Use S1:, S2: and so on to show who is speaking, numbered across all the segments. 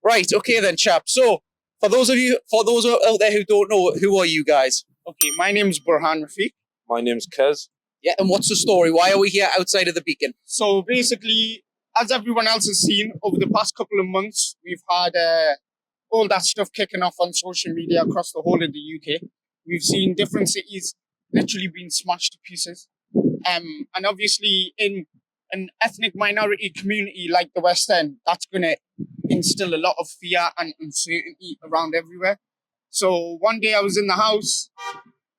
S1: Right, okay then, chap. So, for those out there who don't know, who are you guys?
S2: Okay, my name's Burhan Rafiq.
S3: My name's Kez.
S1: Yeah, and what's the story? Why are we here outside of the Beacon?
S2: So basically, as everyone else has seen, over the past couple of months, we've had all that stuff kicking off on social media across the whole of the UK. We've seen different cities literally being smashed to pieces. And obviously, in an ethnic minority community like the West End, that's going to instill a lot of fear and uncertainty around everywhere. So one day I was in the house,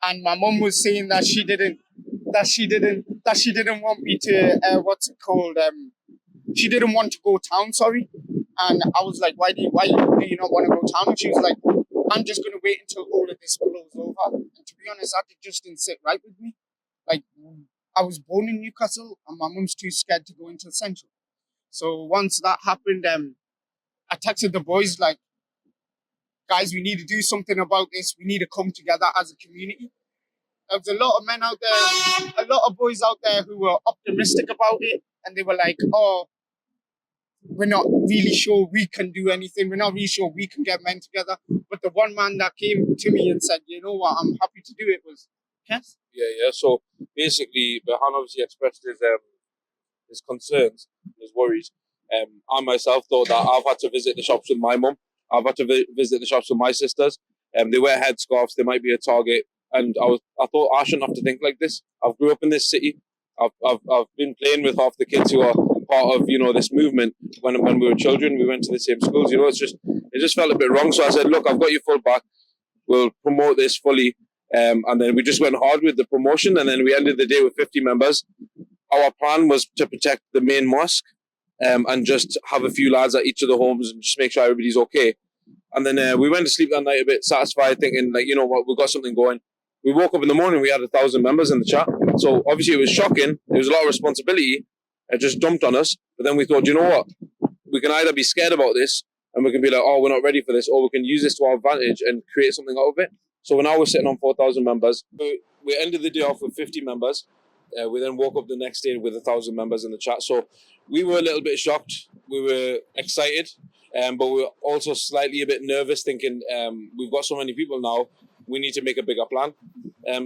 S2: and my mum was saying that she didn't want me to she didn't want to go town, sorry. And I was like, why do you not want to go town? And she was like, I'm just gonna wait until all of this blows over. And to be honest, that just didn't sit right with me. Like, I was born in Newcastle and my mum's too scared to go into the central. So once that happened, I texted the boys like, guys, we need to do something about this. We need to come together as a community. There's a lot of men out there, a lot of boys out there who were optimistic about it, and they were like, oh, we're not really sure we can do anything. We're not really sure we can get men together. But the one man that came to me and said, you know what, I'm happy to do it was Kez.
S3: Yeah. So basically, Behan obviously expressed his concerns, his worries. I myself thought that I've had to visit the shops with my mum. I've had to visit the shops with my sisters. They wear headscarves. They might be a target. And I thought I shouldn't have to think like this. I've grew up in this city. I've been playing with half the kids who are part of this movement. When we were children, we went to the same schools. It just felt a bit wrong. So I said, look, I've got your full back. We'll promote this fully. And then we just went hard with the promotion. And then we ended the day with 50 members. Our plan was to protect the main mosque and just have a few lads at each of the homes and just make sure everybody's okay. And then we went to sleep that night a bit satisfied, thinking like, you know what, we've got something going. We woke up in the morning, we had 1,000 members in the chat. So obviously it was shocking. There was a lot of responsibility. It just dumped on us. But then we thought, you know what? We can either be scared about this and we can be like, oh, we're not ready for this, or we can use this to our advantage and create something out of it. So now we're sitting on 4,000 members. We ended the day off with 50 members. We then woke up the next day with 1,000 members in the chat. So we were a little bit shocked. We were excited, but we were also slightly a bit nervous, thinking we've got so many people now. We need to make a bigger plan.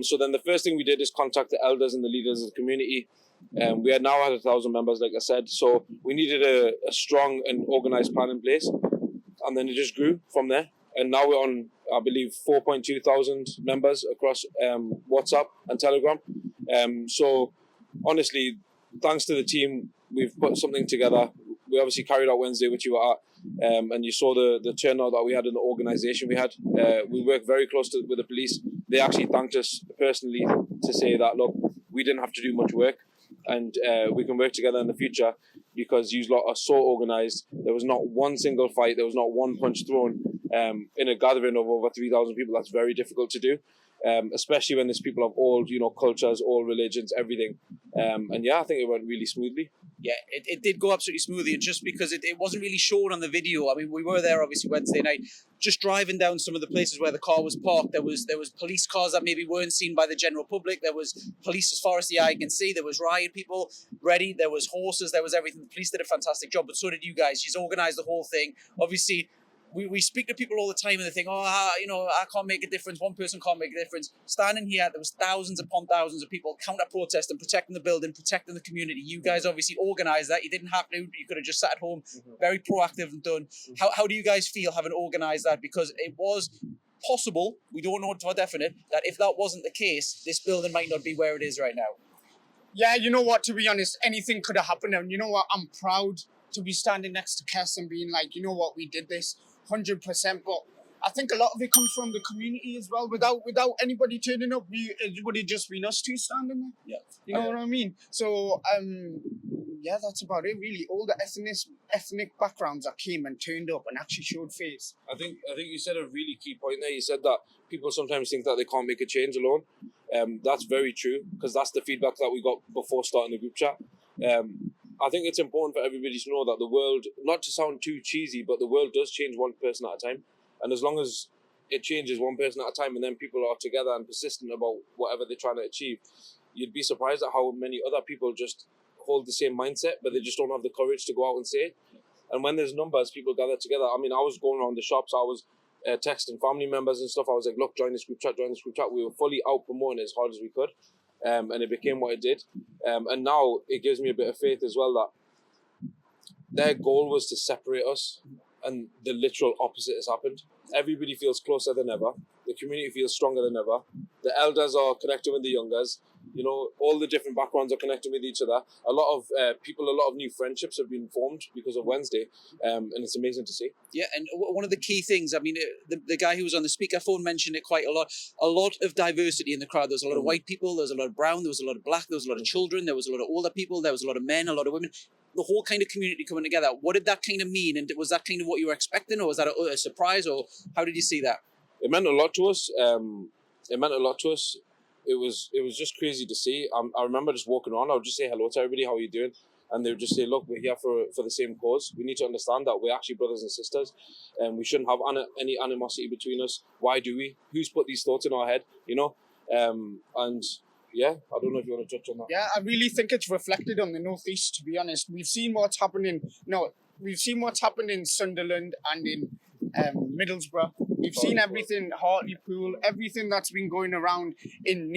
S3: So then the first thing we did is contact the elders and the leaders of the community. We had now had 1,000 members, like I said. So we needed a strong and organized plan in place. And then it just grew from there. And now we're on, I believe, 4.2 thousand members across WhatsApp and Telegram. So honestly, thanks to the team, we've put something together. We obviously carried out Wednesday, which you were at. And you saw the turnout that we had in the organisation we had. We worked very close with the police. They actually thanked us personally to say that, look, we didn't have to do much work and we can work together in the future because you lot are so organised. There was not one single fight. There was not one punch thrown in a gathering of over 3,000 people. That's very difficult to do, especially when there's people of all, cultures, all religions, everything. And yeah, I think it went really smoothly.
S1: Yeah, it did go absolutely smoothly, and just because it wasn't really shown on the video. I mean, we were there obviously Wednesday night, just driving down some of the places where the car was parked. There was police cars that maybe weren't seen by the general public. There was police as far as the eye can see. There was riot people ready. There was horses. There was everything. The police did a fantastic job, but so did you guys. You've organised the whole thing. Obviously, we speak to people all the time and they think, I can't make a difference. One person can't make a difference. Standing here, there was thousands upon thousands of people counter-protesting, protecting the building, protecting the community. You guys obviously organised that. You didn't have to. You could have just sat at home, very proactive and done. How do you guys feel having organised that? Because it was possible, we don't know for definite, that if that wasn't the case, this building might not be where it is right now.
S2: Yeah, you know what, to be honest, anything could have happened. And you know what, I'm proud to be standing next to Kez and being like, you know what, we did this. 100%, but I think a lot of it comes from the community as well. Without anybody turning up, it would have just been us two standing there.
S1: Yeah,
S2: you know what I mean. So yeah, that's about it really. All the ethnic backgrounds that came and turned up and actually showed face.
S3: I think you said a really key point there. You said that people sometimes think that they can't make a change alone. That's very true, because that's the feedback that we got before starting the group chat. I think it's important for everybody to know that the world, not to sound too cheesy, but the world does change one person at a time. And as long as it changes one person at a time and then people are together and persistent about whatever they're trying to achieve, you'd be surprised at how many other people just hold the same mindset, but they just don't have the courage to go out and say it. And when there's numbers, people gather together. I mean, I was going around the shops. I was texting family members and stuff. I was like, look, join this group chat, join this group chat. We were fully out promoting it as hard as we could. And it became what it did. And now it gives me a bit of faith as well that their goal was to separate us, and the literal opposite has happened. Everybody feels closer than ever. The community feels stronger than ever. The elders are connecting with the youngers. You know, all the different backgrounds are connecting with each other. A lot of people, a lot of new friendships have been formed because of Wednesday, and it's amazing to see.
S1: Yeah, and one of the key things, I mean, the guy who was on the speakerphone mentioned it quite a lot. A lot of diversity in the crowd. There was a lot of white people, there was a lot of brown, there was a lot of black, there was a lot of children, there was a lot of older people, there was a lot of men, a lot of women. The whole kind of community coming together. What did that kind of mean? And was that kind of what you were expecting, or was that a surprise, or how did you see that?
S3: It meant a lot to us. It meant a lot to us. It was just crazy to see. I remember just walking around. I would just say hello to everybody. How are you doing? And they would just say, look, we're here for the same cause. We need to understand that we're actually brothers and sisters, and we shouldn't have any animosity between us. Why do we? Who's put these thoughts in our head? You know, and yeah, I don't know if you want to touch on that.
S2: Yeah, I really think it's reflected on the northeast. To be honest, we've seen what's happening. We've seen what's happened in Sunderland and in Middlesbrough. We've seen everything, Hartlepool, everything that's been going around in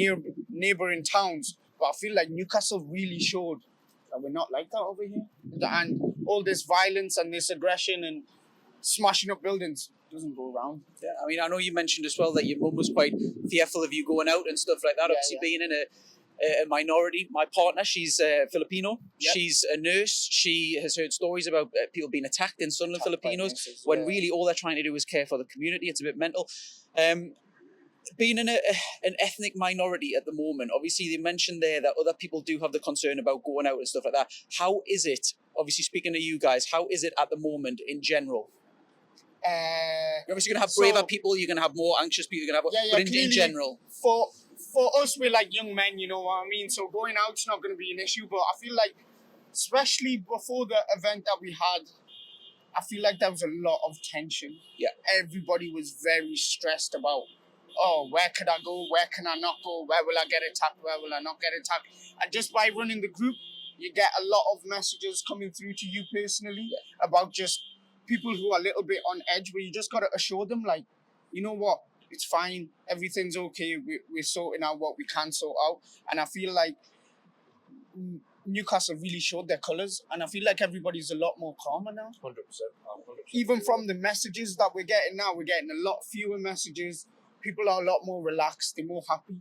S2: neighbouring towns. But I feel like Newcastle really showed that we're not like that over here. And all this violence and this aggression and smashing up buildings doesn't go around.
S1: Yeah, I mean, I know you mentioned as well that your mum was quite fearful of you going out and stuff like that.
S2: Yeah,
S1: Obviously, being in a minority. My partner, she's Filipino.
S2: Yep.
S1: She's a nurse. She has heard stories about people being attacked in Sunderland, Filipinos,
S2: nurses,
S1: when
S2: yeah.
S1: really all they're trying to do is care for the community. It's a bit mental. Being in an ethnic minority at the moment, obviously they mentioned there that other people do have the concern about going out and stuff like that. How is it, obviously speaking to you guys, how is it at the moment in general? You're obviously going to have braver people, you're going to have more anxious people, you're going to have, but in
S2: clearly,
S1: general.
S2: For us, we're like young men, you know what I mean? So going out's not going to be an issue, but I feel like, especially before the event that we had, I feel like there was a lot of tension.
S1: Yeah.
S2: Everybody was very stressed about, oh, where could I go? Where can I not go? Where will I get attacked? Where will I not get attacked? And just by running the group, you get a lot of messages coming through to you personally about just people who are a little bit on edge, where you just got to assure them, like, you know what? It's fine. Everything's okay. We're sorting out what we can sort out. And I feel like Newcastle really showed their colours. And I feel like everybody's a lot more calmer now.
S3: 100%.
S2: Even from the messages that we're getting now, we're getting a lot fewer messages. People are a lot more relaxed. They're more happy.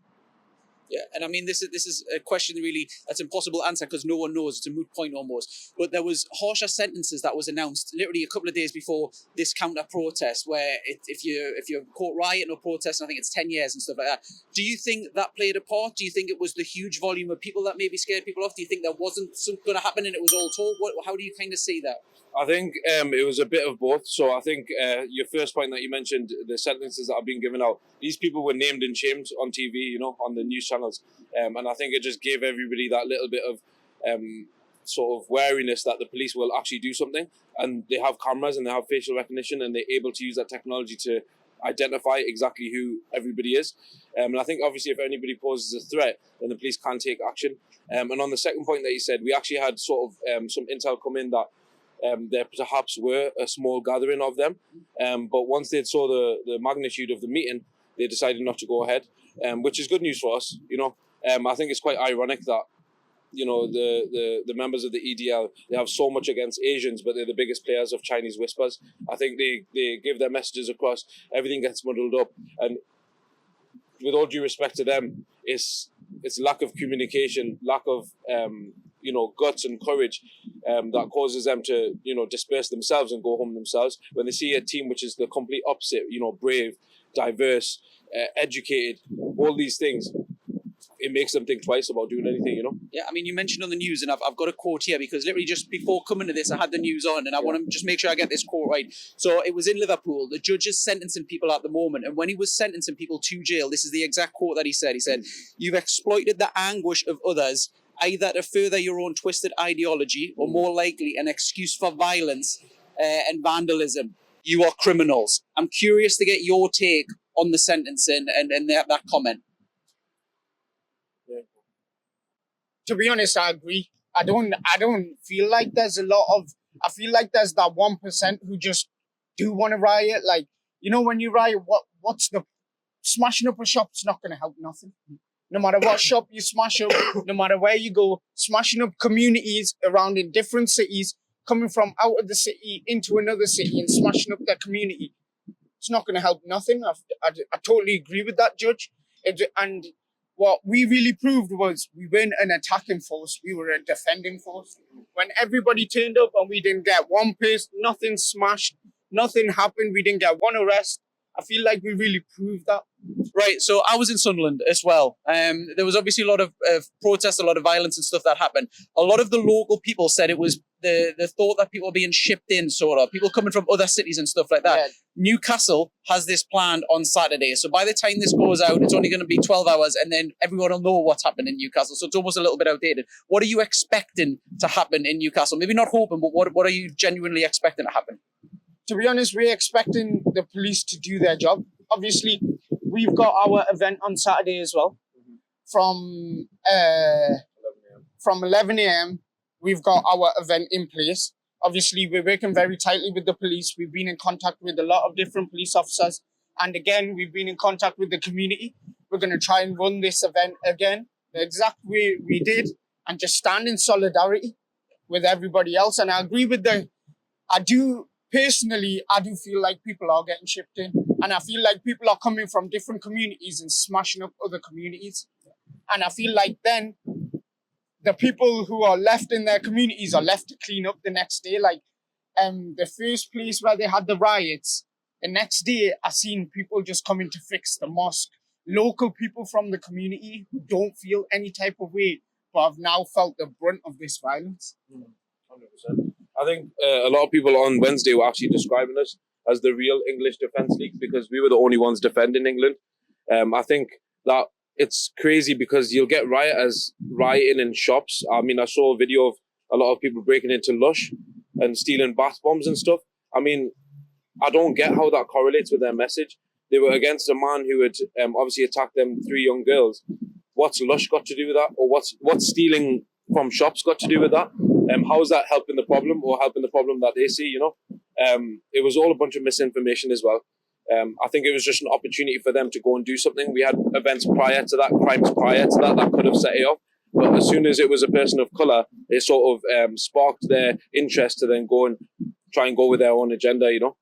S1: Yeah, and I mean, this is a question really that's impossible to answer because no one knows. It's a moot point almost. But there was harsher sentences that was announced literally a couple of days before this counter protest, where if you're caught rioting or protesting, I think it's 10 years and stuff like that. Do you think that played a part? Do you think it was the huge volume of people that maybe scared people off? Do you think there wasn't something going to happen and it was all talk? How do you kind of see that?
S3: I think it was a bit of both. So I think your first point that you mentioned, the sentences that are being given out, these people were named and shamed on TV, you know, on the news channels. And I think it just gave everybody that little bit of sort of wariness that the police will actually do something. And they have cameras and they have facial recognition and they're able to use that technology to identify exactly who everybody is. And I think obviously if anybody poses a threat, then the police can take action. And on the second point that you said, we actually had sort of some intel come in that there perhaps were a small gathering of them, but once they saw the magnitude of the meeting, they decided not to go ahead, which is good news for us. You know, I think it's quite ironic that, you know, the members of the EDL, they have so much against Asians, but they're the biggest players of Chinese whispers. I think they give their messages across, everything gets muddled up, and with all due respect to them, it's lack of communication, lack of you know, guts and courage that causes them to, you know, disperse themselves and go home themselves. When they see a team which is the complete opposite, you know, brave, diverse, educated, all these things, it makes them think twice about doing anything, you know?
S1: Yeah, I mean, you mentioned on the news, and I've got a quote here because literally just before coming to this, I had the news on, and I want to just make sure I get this quote right. So it was in Liverpool. The judge is sentencing people at the moment, and when he was sentencing people to jail, this is the exact quote that he said. He said, "You've exploited the anguish of others, either to further your own twisted ideology or more likely an excuse for violence and vandalism. You are criminals." I'm curious to get your take on the sentencing and that comment.
S2: To be honest, I agree. I don't feel like there's a lot of I feel like there's that 1% who just do want to riot. Like, you know, when you riot, what's the smashing up a shop's not going to help nothing. No matter what shop you smash up, no matter where you go, smashing up communities around in different cities, coming from out of the city into another city and smashing up their community, it's not going to help nothing. I totally agree with that, Judge. And what we really proved was we weren't an attacking force, we were a defending force. When everybody turned up and we didn't get one person, nothing smashed, nothing happened, we didn't get one arrest, I feel like we really proved that.
S1: Right, so I was in Sunderland as well. There was obviously a lot of protests, a lot of violence and stuff that happened. A lot of the local people said it was the thought that people were being shipped in, sort of, people coming from other cities and stuff like that.
S2: Yeah.
S1: Newcastle has this planned on Saturday. So by the time this goes out, it's only going to be 12 hours and then everyone will know what's happened in Newcastle. So it's almost a little bit outdated. What are you expecting to happen in Newcastle? Maybe not hoping, but what are you genuinely expecting to happen?
S2: To be honest, we're expecting the police to do their job. Obviously, we've got our event on Saturday as well. From 11 a.m., we've got our event in place. Obviously, we're working very tightly with the police. We've been in contact with a lot of different police officers. And again, we've been in contact with the community. We're going to try and run this event again the exact way we did and just stand in solidarity with everybody else. And I agree with Personally, I do feel like people are getting shipped in. And I feel like people are coming from different communities and smashing up other communities. And I feel like then the people who are left in their communities are left to clean up the next day. Like the first place where they had the riots, the next day I seen people just coming to fix the mosque. Local people from the community who don't feel any type of way, but have now felt the brunt of this violence.
S3: 100%. I think a lot of people on Wednesday were actually describing us as the real English Defence League because we were the only ones defending England. I think that it's crazy because you'll get rioters rioting in shops. I mean, I saw a video of a lot of people breaking into Lush and stealing bath bombs and stuff. I mean, I don't get how that correlates with their message. They were against a man who had obviously attacked them 3 young girls. What's Lush got to do with that? Or what's stealing from shops got to do with that? How is that helping the problem or helping the problem that they see, you know? It was all a bunch of misinformation as well. I think it was just an opportunity for them to go and do something. We had events prior to that, crimes prior to that could have set it off. But as soon as it was a person of colour, it sort of sparked their interest to then go and try and go with their own agenda, you know?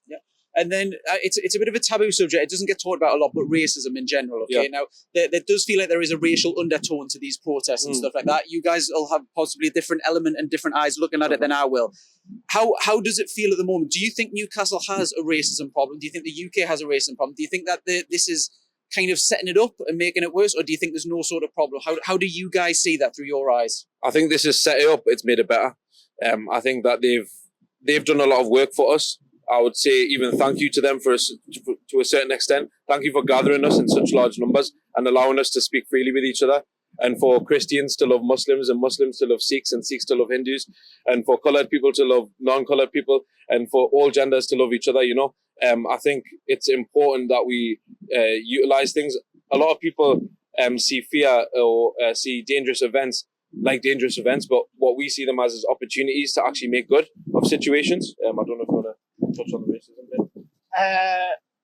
S1: Yeah. And then it's a bit of a taboo subject. It doesn't get talked about a lot, but racism in general. Okay, yeah. Now there does feel like there is a racial undertone to these protests and stuff like that. You guys will have possibly a different element and different eyes looking at it than I will. How does it feel at the moment? Do you think Newcastle has a racism problem? Do you think the UK has a racism problem? Do you think that this is kind of setting it up and making it worse, or do you think there's no sort of problem? How do you guys see that through your eyes?
S3: I think this has set it up. It's made it better. I think that they've done a lot of work for us. I would say even thank you to them to a certain extent. Thank you for gathering us in such large numbers and allowing us to speak freely with each other. And for Christians to love Muslims and Muslims to love Sikhs and Sikhs to love Hindus. And for coloured people to love non-coloured people. And for all genders to love each other, you know. I think it's important that we utilise things. A lot of people see fear or see dangerous events like dangerous events, but what we see them as is opportunities to actually make good of situations. I don't know if you want to touch on the racism bit.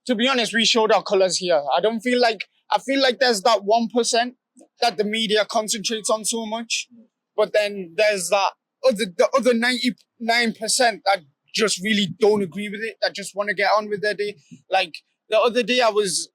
S2: To be honest, we showed our colours here. I feel like there's that 1% that the media concentrates on so much, but then there's that the other 99% that just really don't agree with it, that just want to get on with their day. Like the other day I was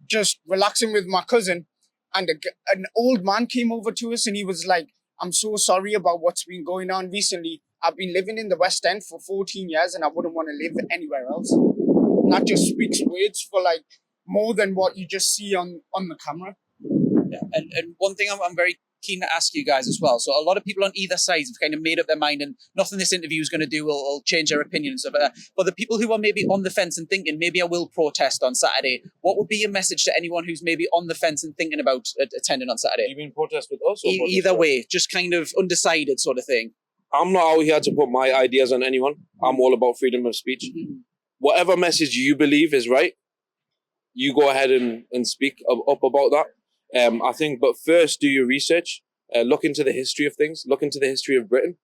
S2: just relaxing with my cousin and an old man came over to us and he was like, I'm so sorry about what's been going on recently. I've been living in the West End for 14 years and I wouldn't want to live anywhere else. And that just speaks words for like more than what you just see on the camera.
S1: Yeah. And one thing I'm very keen to ask you guys as well. So a lot of people on either side have kind of made up their mind and nothing this interview is going to do will change their opinion and stuff like that. But the people who are maybe on the fence and thinking, maybe I will protest on Saturday, what would be your message to anyone who's maybe on the fence and thinking about attending on Saturday?
S3: You mean protest with us? Or
S1: Either way, just kind of undecided sort of thing.
S3: I'm not out here to put my ideas on anyone. I'm all about freedom of speech. Mm-hmm. Whatever message you believe is right, you go ahead and speak up about that. I think, but first do your research. Look into the history of things. Look into the history of Britain.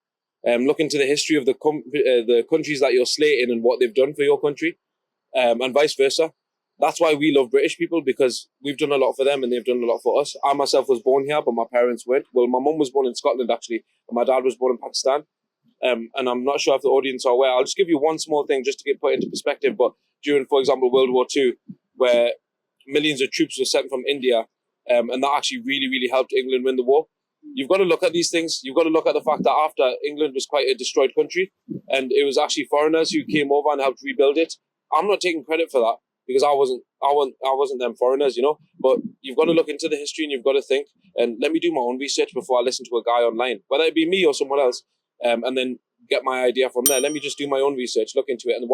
S3: Look into the history of the countries that you're slating and what they've done for your country, and vice versa. That's why we love British people, because we've done a lot for them and they've done a lot for us. I myself was born here, but my parents weren't. Well, my mum was born in Scotland, actually, and my dad was born in Pakistan. And I'm not sure if the audience are aware. I'll just give you one small thing just to get put into perspective. But during, for example, World War II, where millions of troops were sent from India, and that actually really, really helped England win the war. You've got to look at these things. You've got to look at the fact that after England was quite a destroyed country, and it was actually foreigners who came over and helped rebuild it. I'm not taking credit for that, because I wasn't them foreigners, But you've got to look into the history and you've got to think. And let me do my own research before I listen to a guy online, whether it be me or someone else, and then get my idea from there. Let me just do my own research, look into it, and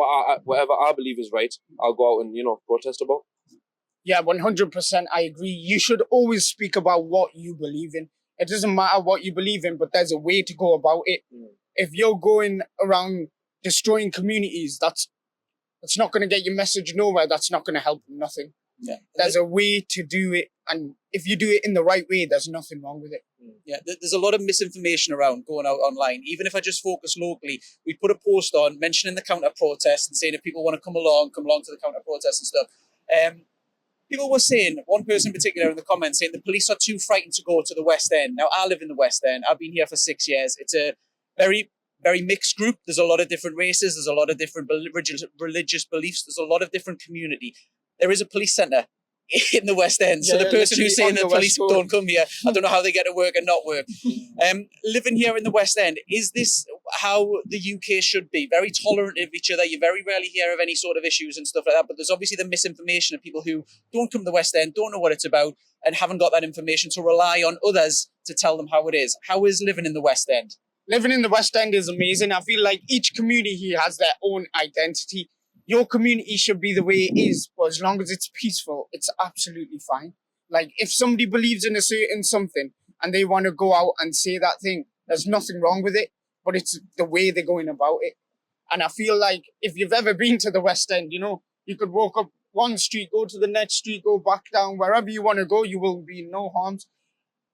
S3: whatever I believe is right, I'll go out and protest about.
S2: Yeah, 100%. I agree. You should always speak about what you believe in. It doesn't matter what you believe in, but there's a way to go about it. If you're going around destroying communities, that's not going to get your message nowhere. That's not going to help nothing.
S1: Yeah.
S2: There's a way to do it, and if you do it in the right way, there's nothing wrong with it.
S1: Yeah, there's a lot of misinformation around going out online. Even if I just focus locally, we put a post on mentioning the counter protest and saying if people want to come along to the counter protest and stuff. People were saying, one person in particular in the comments saying the police are too frightened to go to the West End. Now, I live in the West End. I've been here for 6 years. It's a very, very mixed group. There's a lot of different races. There's a lot of different religious beliefs. There's a lot of different community. There is a police centre in the West End. So the person who's saying that police don't come here, I don't know how they get to work and not work. Living here in the West End, is this how the UK should be? Very tolerant of each other. You very rarely hear of any sort of issues and stuff like that. But there's obviously the misinformation of people who don't come to the West End, don't know what it's about, and haven't got that information to rely on others to tell them how it is. How is living in the West End?
S2: Living in the West End is amazing. I feel like each community here has their own identity. Your community should be the way it is, but as long as it's peaceful, it's absolutely fine. Like, if somebody believes in a certain something and they want to go out and say that thing, there's nothing wrong with it, but it's the way they're going about it. And I feel like if you've ever been to the West End, you could walk up one street, go to the next street, go back down, wherever you want to go, you will be in no harms.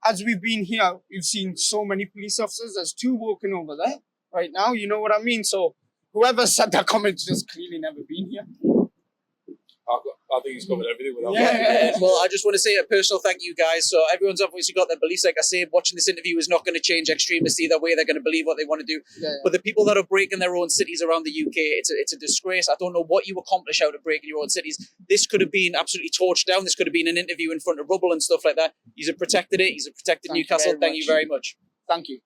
S2: As we've been here, we've seen so many police officers. There's 2 walking over there right now, you know what I mean? So whoever said that comment's just clearly never been here.
S3: I think he's covered everything with that.
S2: Yeah.
S1: Well, I just want to say a personal thank you, guys. So everyone's obviously got their beliefs. Like I say, watching this interview is not going to change extremists either way. They're going to believe what they want to do.
S2: Yeah.
S1: But the people that are breaking their own cities around the UK, it's a disgrace. I don't know what you accomplish out of breaking your own cities. This could have been absolutely torched down. This could have been an interview in front of rubble and stuff like that. He's protected it. He's protected Newcastle. Thank you very much.
S2: Thank you.